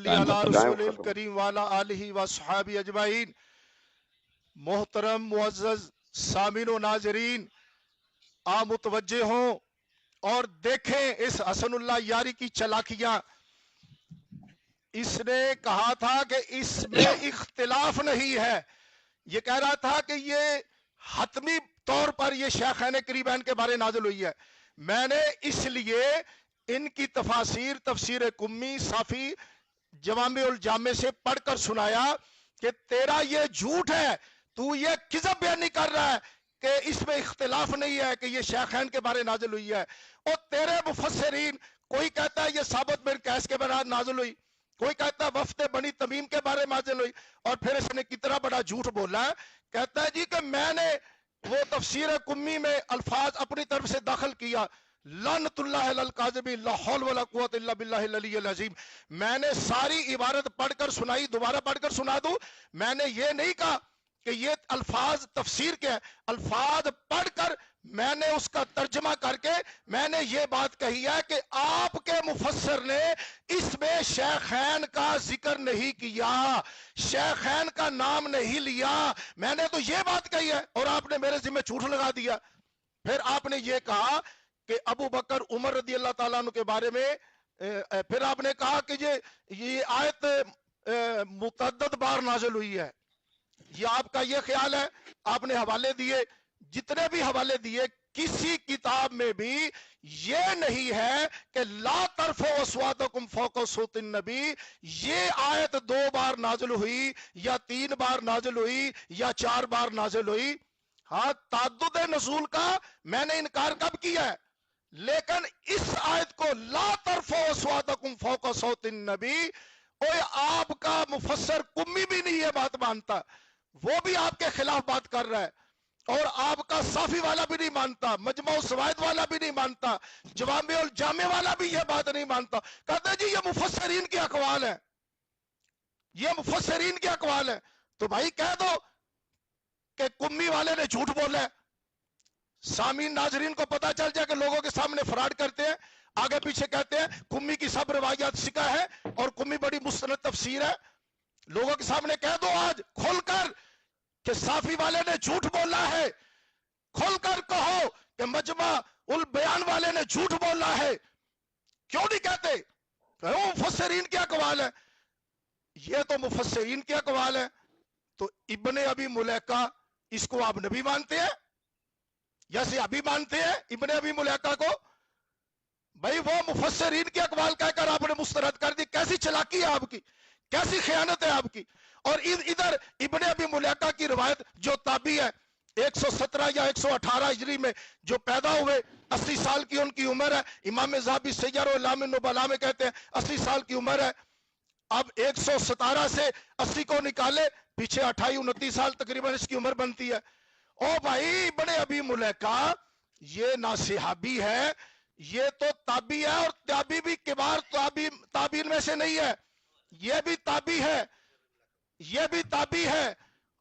صلی علی رسول الکریم وعلی آلہ وصحابہ اجمعین۔ محترم معزز سامعین و ناظرین، آپ متوجہ ہوں اور دیکھیں اس حسن اللہ یاری کی چالاکیاں۔ اس نے کہا تھا کہ اس میں اختلاف نہیں ہے، یہ کہہ رہا تھا کہ یہ حتمی طور پر یہ شیخین کریمین کے بارے نازل ہوئی ہے۔ میں نے اس لیے ان کی تفاسیر، تفسیر کمی، صافی، جوامع الجامع سے پڑھ کر سنایا کہ تیرا یہ جھوٹ ہے، تو یہ کذب بیان نہیں کر رہا ہے کہ اس میں اختلاف نہیں ہے کہ یہ شیخین کے بارے نازل ہوئی ہے۔ اور تیرے مفسرین، کوئی کہتا ہے یہ ثابت بن قیس کے بارے نازل ہوئی، کوئی کہتا ہے وفد بنی تمیم کے بارے میں نازل ہوئی، اور پھر اس نے کتنا بڑا جھوٹ بولا ہے۔ کہتا ہے جی کہ میں نے وہ تفسیر کمی میں الفاظ اپنی طرف سے داخل کیا، لعنت اللہ علی الکاذبین لا حول ولا قوت الا باللہ العلی العظیم۔ میں نے ساری عبارت پڑھ کر سنائی، دوبارہ پڑھ کر سنا دوں۔ میں نے یہ نہیں کہا کہ یہ الفاظ تفسیر کے ہیں، الفاظ پڑھ کر میں نے اس کا ترجمہ کر کے میں نے یہ بات کہی ہے کہ آپ کے مفسر نے اس میں شیخین کا ذکر نہیں کیا، شیخین کا نام نہیں لیا۔ میں نے تو یہ بات کہی ہے اور آپ نے میرے ذمہ جھوٹ لگا دیا۔ پھر آپ نے یہ کہا کہ ابو بکر عمر رضی اللہ تعالیٰ عنہ کے بارے میں، پھر آپ نے کہا کہ یہ آیت متعدد بار نازل ہوئی ہے۔ یہ آپ کا یہ خیال ہے، آپ نے حوالے دیے، جتنے بھی حوالے دیے، کسی کتاب میں بھی یہ نہیں ہے کہ لا ترفعوا اصواتکم فوق صوت النبی، یہ آیت 2 بار نازل ہوئی یا 3 بار نازل ہوئی یا 4 بار نازل ہوئی۔ ہاں، تعدد نزول کا میں نے انکار کب کیا ہے، لیکن اس آیت کو لا ترفعوا اصواتکم فوق صوت النبی، اوے آپ کا مفسر کمی بھی نہیں یہ بات مانتا، وہ بھی آپ کے خلاف بات کر رہا ہے، اور آپ کا صافی والا بھی نہیں مانتا، مجموع الزوائد والا بھی نہیں مانتا، جوامع الجامع والا بھی یہ بات نہیں مانتا۔ کہتے ہیں جی یہ مفسرین کے اقوال ہیں، یہ مفسرین کے اقوال ہیں۔ تو بھائی کہہ دو کہ کمی والے نے جھوٹ بولا ہے، سامعین ناظرین کو پتا چل جائے کہ لوگوں کے سامنے فراڈ کرتے ہیں، آگے پیچھے کہتے ہیں کمی کی سب روایات سکا ہے اور کمی بڑی مستند تفسیر ہے۔ لوگوں کے سامنے کہہ دو آج کھل کر کہ صافی والے نے جھوٹ بولا ہے، کھل کر کہو کہ مجمع البیان والے نے جھوٹ بولا ہے۔ کیوں نہیں کہتے؟ کہ وہ مفسرین کے اقوال ہے، یہ تو مفسرین کے اقوال ہے۔ تو ابن ابی ملیکہ، اس کو آپ نبی مانتے ہیں یا صحابی مانتے ہیں ابن ابی ملیکہ کو؟ بھائی وہ مفسرین کے اقوال کہہ کر آپ نے مسترد کر دی، کیسی چلاکی ہے آپ کی، کیسی خیانت ہے آپ کی۔ اور ادھر ابن ابی ملیکہ کی روایت جو تابعی ہے 117 یا 118 ہجری میں جو پیدا ہوئے، 80 سال کی ان کی عمر ہے، امام ذہبی سیر اعلام النبلاء میں کہتے ہیں 80 سال کی عمر ہے۔ اب 117 سے 80 کو نکالے، پیچھے 28 29 سال تقریباً اس کی عمر بنتی ہے۔ او بھائی ابن ابی ملیکہ یہ نہ صحابی ہے، یہ تو تابعی ہے، اور تابعی بھی کبار تابعین میں سے نہیں ہے، یہ بھی تابعی ہے، یہ بھی تابعی ہے،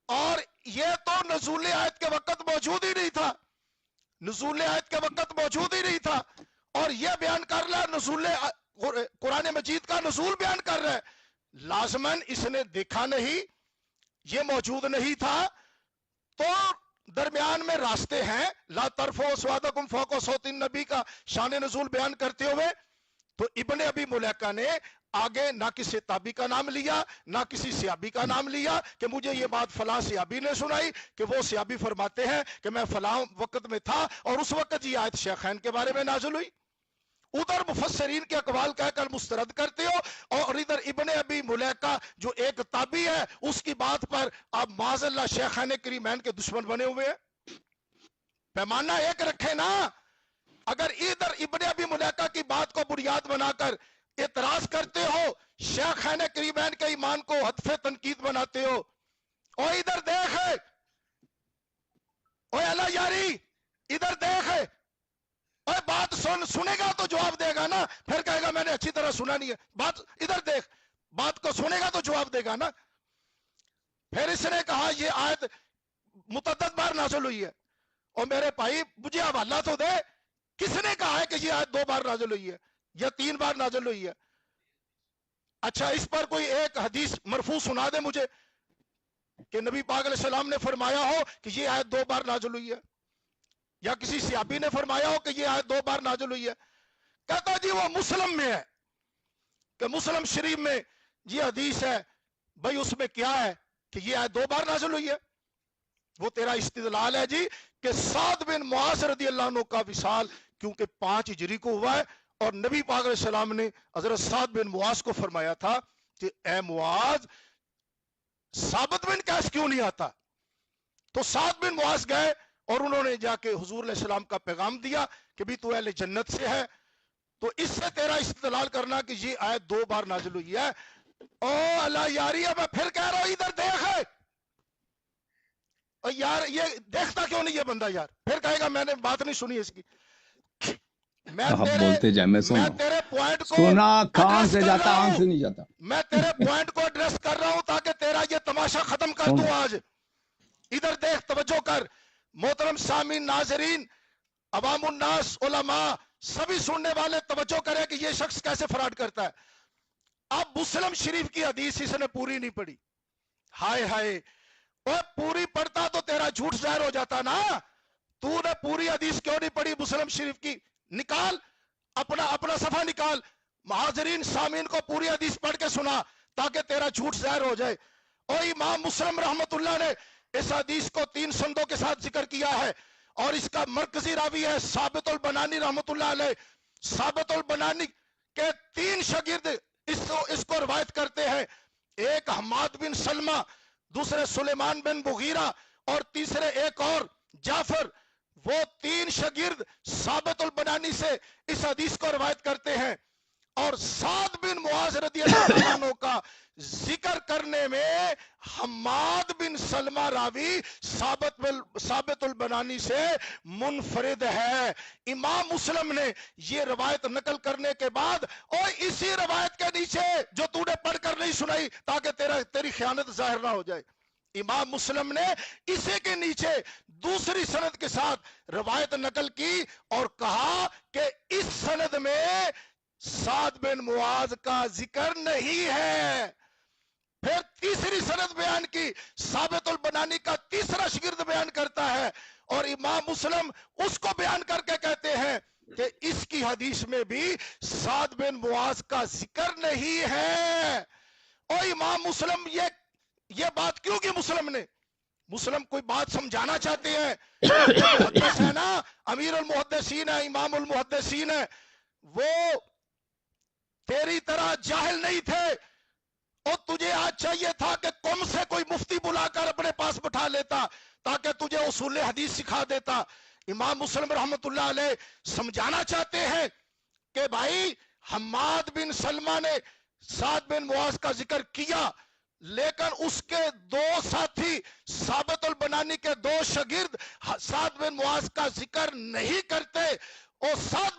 اور یہ تو نزول آیت کے وقت موجود ہی نہیں تھا، نزول آیت کے وقت موجود ہی نہیں تھا، اور یہ بیان کر رہا ہے نزول قرآن مجید کا نزول بیان کر رہا ہے۔ لازماً اس نے دیکھا نہیں، یہ موجود نہیں تھا، تو درمیان میں راستے ہیں۔ لا ترفعوا اصواتکم فوق صوت النبی کا شان نزول بیان کرتے ہوئے تو ابن ابی ملیکہ نے آگے نہ کسی تابعی کا نام لیا، نہ کسی صحابی کا نام لیا کہ مجھے یہ بات فلاں صحابی نے سنائی کہ وہ صحابی فرماتے ہیں کہ میں فلاں وقت میں تھا اور اس وقت یہ آیت شیخین کے بارے میں نازل ہوئی۔ ادھر مفسرین کے اقوال کہہ کر مسترد کرتے ہو، اور ادھر ابن ابی ملیکہ جو ایک تابعی ہے اس کی بات پر آپ معاذ اللہ شیخین کریمین کے دشمن بنے ہوئے ہیں۔ پیمانہ ایک رکھے نا، اگر ادھر ابن ابی ملیکہ کی بات کو بنیاد بنا کر اعتراض کرتے ہو، شیخین کریمین کے ایمان کو ہدف تنقید بناتے ہو، اور ادھر دیکھ، اوے اللہ یاری ادھر دیکھ، اوے بات سنے گا تو جواب دے گا نا، پھر کہے گا میں نے اچھی طرح سنا نہیں ہے، بات ادھر دیکھ، بات کو سنے گا تو جواب دے گا نا۔ پھر اس نے کہا یہ آیت متعدد بار نازل ہوئی ہے، اور میرے بھائی مجھے حوالہ تو دے، کس نے کہا ہے کہ یہ آیت 2 بار نازل ہوئی ہے یا 3 بار نازل ہوئی ہے؟ اچھا اس پر کوئی ایک حدیث مرفوع سنا دے مجھے کہ نبی پاک علیہ السلام نے فرمایا ہو کہ یہ آیت 2 بار نازل ہوئی ہے، یا کسی صحابی نے فرمایا ہو کہ یہ آیت 2 بار نازل ہوئی ہے. کہتا جی وہ مسلم میں ہے، کہ مسلم شریف میں یہ حدیث ہے. بھائی اس میں کیا ہے کہ یہ آیت 2 بار نازل ہوئی ہے؟ وہ تیرا استدلال ہے جی کہ سعد بن معاذ رضی اللہ عنہ کا وصال کیونکہ 5 ہجری کو ہوا ہے، اور نبی پاک علیہ السلام نے حضرت سعد بن معاذ کو فرمایا تھا کہ اے معاذ ثابت بن قیس کیوں نہیں آتا؟ تو سعد بن معاذ گئے اور انہوں نے جا کے حضور علیہ السلام کا پیغام دیا کہ بھی تو اہل جنت سے ہے. تو اس سے تیرا استدلال کرنا کہ یہ آیت 2 بار نازل ہوئی ہے. او اللہ یاری ہے، میں پھر کہہ رہا ہوں ادھر دیکھ ہے. اور یار یہ دیکھتا کیوں نہیں یہ بندہ؟ یار پھر کہے گا میں نے بات نہیں سنی اس کی. آپ بولتے جائیں، میں سن رہا ہوں. تیرے پوائنٹ کو سنا کان ایڈریس سے کر جاتا، رہا آنکھ ہوں، سے نہیں جاتا. میں تیرے پوائنٹ کو ایڈریس کر رہا ہوں تاکہ تیرا یہ تماشا ختم کر دوں. آج ادھر دیکھ، توجہ کر. محترم سامعین، ناظرین، عوام الناس، علماء، سبھی سننے والے توجہ کریں کہ یہ شخص کیسے فراڈ کرتا ہے. اب مسلم شریف کی حدیث اس نے پوری نہیں پڑھی. ہائے ہائے، وہ پوری پڑھتا تو تیرا جھوٹ ظاہر ہو جاتا نا. تو نے پوری حدیث کیوں نہیں پڑھی مسلم شریف کی؟ نکال اپنا صفحہ نکال، حاضرین سامعین کو پوری حدیث پڑھ کے سنا تاکہ تیرا جھوٹ ظاہر ہو جائے. اور امام مسلم رحمت اللہ نے اس حدیث کو 3 سندوں کے ساتھ ذکر کیا ہے، اور اس کا مرکزی راوی ہے ثابت البنانی رحمت اللہ علیہ. ثابت البنانی کے 3 شاگرد اس کو روایت کرتے ہیں. ایک حماد بن سلمہ، دوسرے سلیمان بن مغیرہ، اور تیسرے ایک اور جعفر. وہ 3 شاگرد ثابت البنانی سے اس حدیث کو روایت کرتے ہیں. اور سعد بن معاذ رضی اللہ عنہ کا ذکر کرنے میں حماد بن سلمہ راوی ثابت البنانی سے منفرد ہے. امام مسلم نے یہ روایت نقل کرنے کے بعد، اور اسی روایت کے نیچے جو تو نے پڑھ کر نہیں سنائی تاکہ تیری خیانت ظاہر نہ ہو جائے، امام مسلم نے اسی کے نیچے دوسری سند کے ساتھ روایت نقل کی اور کہا کہ اس سند میں سعد بن معاذ کا ذکر نہیں ہے. پھر تیسری سند بیان کی، ثابت البنانی کا تیسرا شاگرد بیان کرتا ہے، اور امام مسلم اس کو بیان کر کے کہتے ہیں کہ اس کی حدیث میں بھی سعد بن معاذ کا ذکر نہیں ہے. اور امام مسلم یہ بات کیوں کی؟ مسلم کوئی بات سمجھانا چاہتے ہیں. محدث ہے نا، امیر المحدثین ہے، امام المحدثین ہے. وہ تیری طرح جاہل نہیں تھے، اور تجھے آج چاہیے تھا کہ قوم سے کوئی مفتی بلا کر اپنے پاس بٹھا لیتا تاکہ تجھے اصول حدیث سکھا دیتا. امام مسلم رحمت اللہ علیہ سمجھانا چاہتے ہیں کہ بھائی حماد بن سلمہ نے سعد بن معاذ کا ذکر کیا، لیکن اس کے 2 ساتھی ثابت البنانی کے 2 شاگرد سعد بن معاذ کا ذکر نہیں کرتے، اور سعد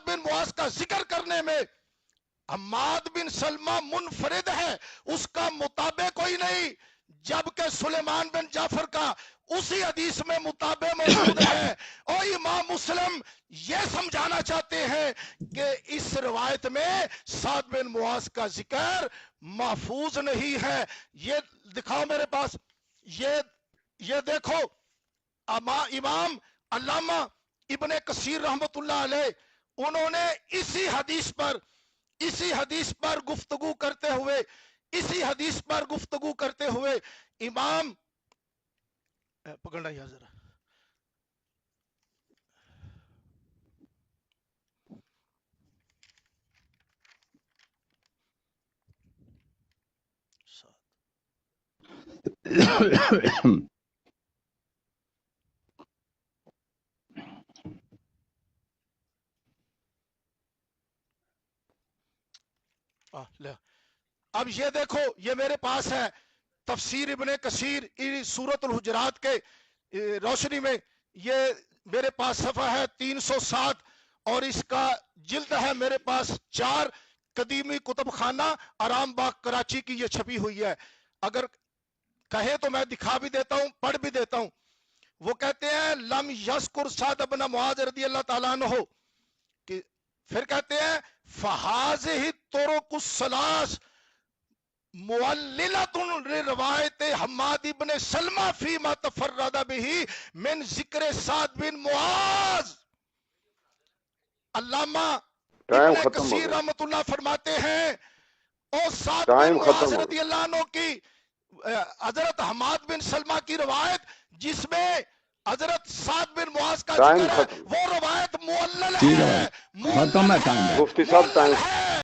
بن معاذ کا ذکر کرنے میں حماد بن سلمہ منفرد ہے، اس کا مطابع کوئی نہیں، جبکہ سلیمان بن جعفر کا اسی حدیث میں مطابع موجود ہے. اور امام مسلم یہ سمجھانا چاہتے ہیں کہ اس روایت میں سعد بن معاذ کا ذکر محفوظ نہیں ہے. یہ دکھاؤ میرے پاس، یہ دیکھو. امام علامہ ابن کثیر رحمت اللہ علیہ انہوں نے اسی حدیث پر گفتگو کرتے ہوئے امام پکڑنا یا ذرا اب یہ دیکھو، یہ میرے پاس ہے تفسیر ابن کثیر سورۃ الحجرات کے روشنی میں. یہ میرے پاس صفحہ ہے 307 اور اس کا جلد ہے میرے پاس 4، قدیمی کتب خانہ آرام باغ کراچی کی یہ چھپی ہوئی ہے. اگر کہے تو میں دکھا بھی دیتا ہوں، پڑھ بھی دیتا ہوں. وہ کہتے ہیں لم یذکر سعد بن معاذ رضی اللہ تعالیٰ عنہ، کہ پھر کہتے ہیں فہذه الطرق الثلاث معللۃ لروایت حماد بن سلمہ فیما تفرد به من ذکر سعد بن معاذ. علامہ ابن کثیر رحمۃ اللہ فرماتے ہیں اور سعد بن معاذ رضی اللہ عنہ کی حضرت حماد بن سلمہ کی روایت جس میں حضرت سعد بن معاذ کا ذکر ہے وہ روایت معلل ہے. ختم ہے ٹائم. مفتی صاحب ٹائم